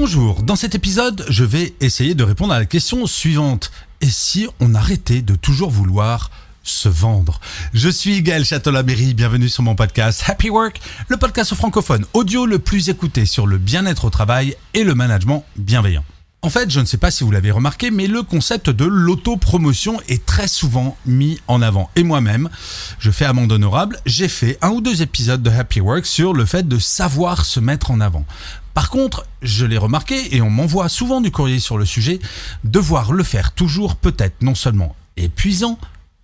Bonjour, dans cet épisode, je vais essayer de répondre à la question suivante. Et si on arrêtait de toujours vouloir se vendre? Je suis Gaël Châtelain-Berry, bienvenue sur mon podcast Happy Work, le podcast francophone audio le plus écouté sur le bien-être au travail et le management bienveillant. En fait, je ne sais pas si vous l'avez remarqué, mais le concept de l'autopromotion est très souvent mis en avant. Et moi-même, je fais amende honorable, j'ai fait 1 ou 2 épisodes de Happy Work sur le fait de savoir se mettre en avant. Par contre, je l'ai remarqué et on m'envoie souvent du courrier sur le sujet, devoir le faire toujours peut être non seulement épuisant,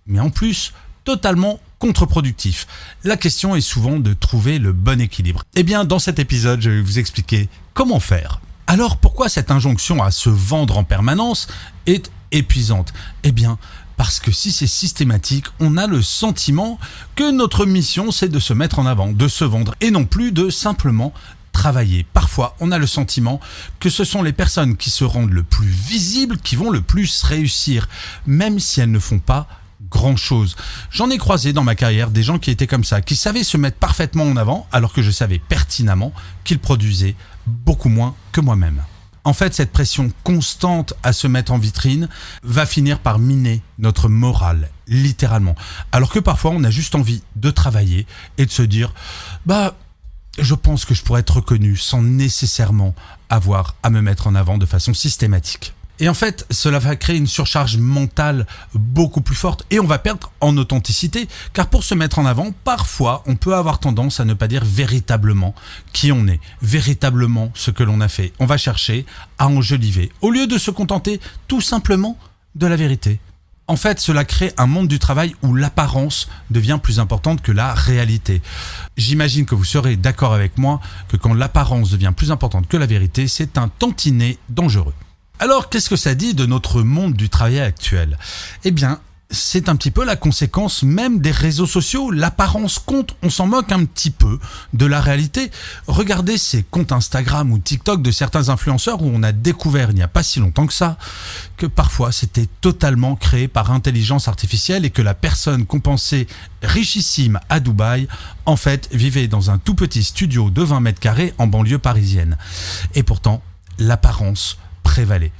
mais en plus totalement contre-productif. La question est souvent de trouver le bon équilibre. Eh bien, dans cet épisode, je vais vous expliquer comment faire. Alors, pourquoi cette injonction à se vendre en permanence est épuisante? Eh bien, parce que si c'est systématique, on a le sentiment que notre mission, c'est de se mettre en avant, de se vendre, et non plus de simplement travailler. Parfois, on a le sentiment que ce sont les personnes qui se rendent le plus visibles qui vont le plus réussir, même si elles ne font pas grand-chose. J'en ai croisé dans ma carrière des gens qui étaient comme ça, qui savaient se mettre parfaitement en avant, alors que je savais pertinemment qu'ils produisaient beaucoup moins que moi-même. En fait, cette pression constante à se mettre en vitrine va finir par miner notre morale, littéralement. Alors que parfois, on a juste envie de travailler et de se dire je pense que je pourrais être reconnu sans nécessairement avoir à me mettre en avant de façon systématique. Et en fait, cela va créer une surcharge mentale beaucoup plus forte et on va perdre en authenticité, car pour se mettre en avant, parfois, on peut avoir tendance à ne pas dire véritablement qui on est, véritablement ce que l'on a fait. On va chercher à enjoliver, au lieu de se contenter tout simplement de la vérité. En fait, cela crée un monde du travail où l'apparence devient plus importante que la réalité. J'imagine que vous serez d'accord avec moi que quand l'apparence devient plus importante que la vérité, c'est un tantinet dangereux. Alors, qu'est-ce que ça dit de notre monde du travail actuel? Eh bien, c'est un petit peu la conséquence même des réseaux sociaux. L'apparence compte, on s'en moque un petit peu de la réalité. Regardez ces comptes Instagram ou TikTok de certains influenceurs où on a découvert il n'y a pas si longtemps que ça que parfois c'était totalement créé par intelligence artificielle et que la personne qu'on pensait richissime à Dubaï, en fait, vivait dans un tout petit studio de 20 mètres carrés en banlieue parisienne. Et pourtant, l'apparence prévalait.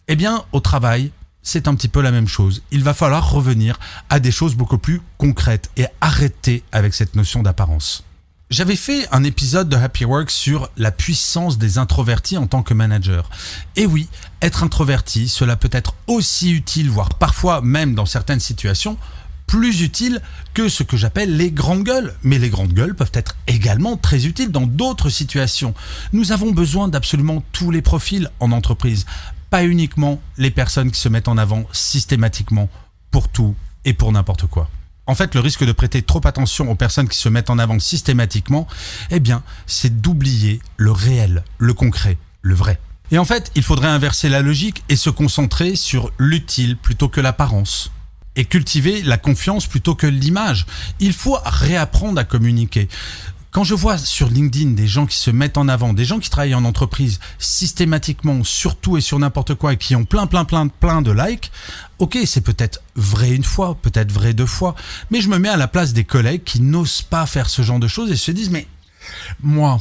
Eh bien, au travail, c'est un petit peu la même chose. Il va falloir revenir à des choses beaucoup plus concrètes et arrêter avec cette notion d'apparence. J'avais fait un épisode de Happy Work sur la puissance des introvertis en tant que manager. Et oui, être introverti, cela peut être aussi utile, voire parfois même dans certaines situations, plus utile que ce que j'appelle les grandes gueules. Mais les grandes gueules peuvent être également très utiles dans d'autres situations. Nous avons besoin d'absolument tous les profils en entreprise, pas uniquement les personnes qui se mettent en avant systématiquement pour tout et pour n'importe quoi. En fait, le risque de prêter trop attention aux personnes qui se mettent en avant systématiquement, eh bien, c'est d'oublier le réel, le concret, le vrai. Et en fait, il faudrait inverser la logique et se concentrer sur l'utile plutôt que l'apparence. Et cultiver la confiance plutôt que l'image. Il faut réapprendre à communiquer. Quand je vois sur LinkedIn des gens qui se mettent en avant, des gens qui travaillent en entreprise systématiquement, sur tout et sur n'importe quoi et qui ont plein de likes, ok, c'est peut-être vrai une fois, peut-être vrai 2 fois, mais je me mets à la place des collègues qui n'osent pas faire ce genre de choses et se disent, mais moi,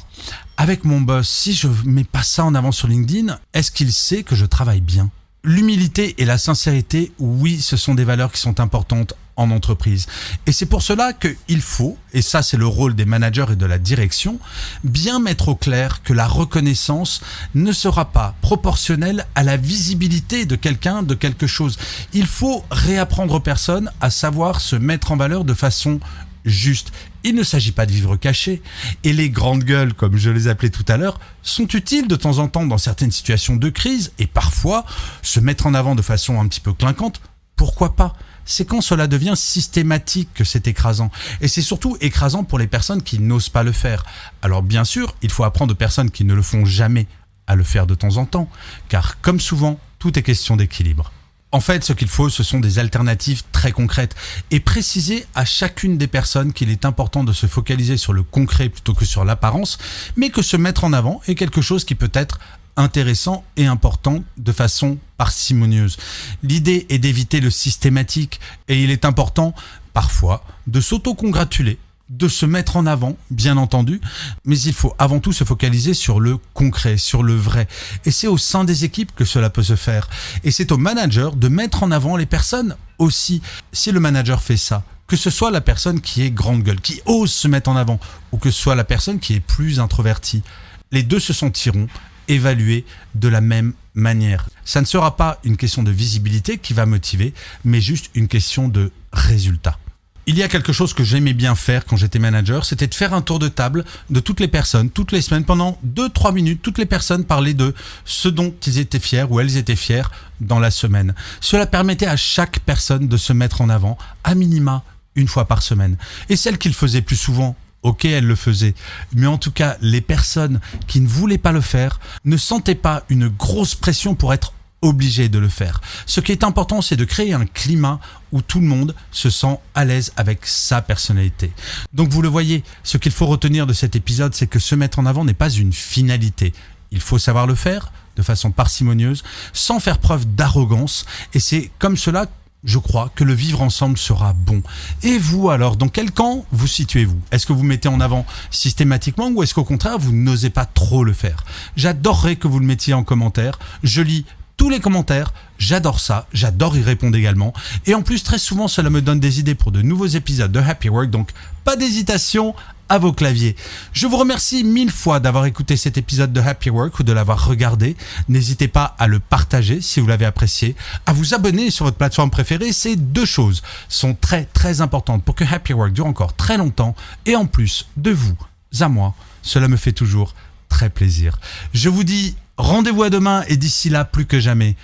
avec mon boss, si je mets pas ça en avant sur LinkedIn, est-ce qu'il sait que je travaille bien ? L'humilité et la sincérité, oui, ce sont des valeurs qui sont importantes en entreprise. Et c'est pour cela qu'il faut, et ça c'est le rôle des managers et de la direction, bien mettre au clair que la reconnaissance ne sera pas proportionnelle à la visibilité de quelqu'un, de quelque chose. Il faut réapprendre aux personnes à savoir se mettre en valeur de façon juste. Il ne s'agit pas de vivre caché. Et les grandes gueules, comme je les appelais tout à l'heure, sont utiles de temps en temps dans certaines situations de crise et parfois se mettre en avant de façon un petit peu clinquante. Pourquoi pas ? C'est quand cela devient systématique que c'est écrasant. Et c'est surtout écrasant pour les personnes qui n'osent pas le faire. Alors bien sûr, il faut apprendre aux personnes qui ne le font jamais à le faire de temps en temps. Car comme souvent, tout est question d'équilibre. En fait, ce qu'il faut, ce sont des alternatives très concrètes et préciser à chacune des personnes qu'il est important de se focaliser sur le concret plutôt que sur l'apparence, mais que se mettre en avant est quelque chose qui peut être intéressant et important de façon parcimonieuse. L'idée est d'éviter le systématique et il est important, parfois, de s'auto-congratuler de se mettre en avant, bien entendu, mais il faut avant tout se focaliser sur le concret, sur le vrai. Et c'est au sein des équipes que cela peut se faire. Et c'est au manager de mettre en avant les personnes aussi. Si le manager fait ça, que ce soit la personne qui est grande gueule, qui ose se mettre en avant, ou que ce soit la personne qui est plus introvertie, les deux se sentiront évalués de la même manière. Ça ne sera pas une question de visibilité qui va motiver, mais juste une question de résultat. Il y a quelque chose que j'aimais bien faire quand j'étais manager, c'était de faire un tour de table de toutes les personnes, toutes les semaines, pendant 2-3 minutes, toutes les personnes parlaient de ce dont ils étaient fiers ou elles étaient fières dans la semaine. Cela permettait à chaque personne de se mettre en avant, à minima, une fois par semaine. Et celle qui le faisait plus souvent, ok, elle le faisait, mais en tout cas, les personnes qui ne voulaient pas le faire ne sentaient pas une grosse pression pour être obligées de le faire. Ce qui est important, c'est de créer un climat où tout le monde se sent à l'aise avec sa personnalité. Donc vous le voyez, ce qu'il faut retenir de cet épisode, c'est que se mettre en avant n'est pas une finalité. Il faut savoir le faire de façon parcimonieuse, sans faire preuve d'arrogance, et c'est comme cela je crois que le vivre ensemble sera bon. Et vous alors, dans quel camp vous situez-vous ? Est-ce que vous mettez en avant systématiquement ou est-ce qu'au contraire vous n'osez pas trop le faire ? J'adorerais que vous le mettiez en commentaire. Je lis tous les commentaires, j'adore ça, j'adore y répondre également. Et en plus, très souvent, cela me donne des idées pour de nouveaux épisodes de Happy Work, donc pas d'hésitation, à vos claviers. Je vous remercie 1000 fois d'avoir écouté cet épisode de Happy Work ou de l'avoir regardé. N'hésitez pas à le partager si vous l'avez apprécié, à vous abonner sur votre plateforme préférée. Ces deux choses sont très très importantes pour que Happy Work dure encore très longtemps. Et en plus, de vous à moi, cela me fait toujours très plaisir. Je vous dis rendez-vous à demain et d'ici là, plus que jamais,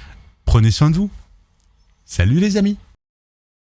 prenez soin de vous. Salut les amis!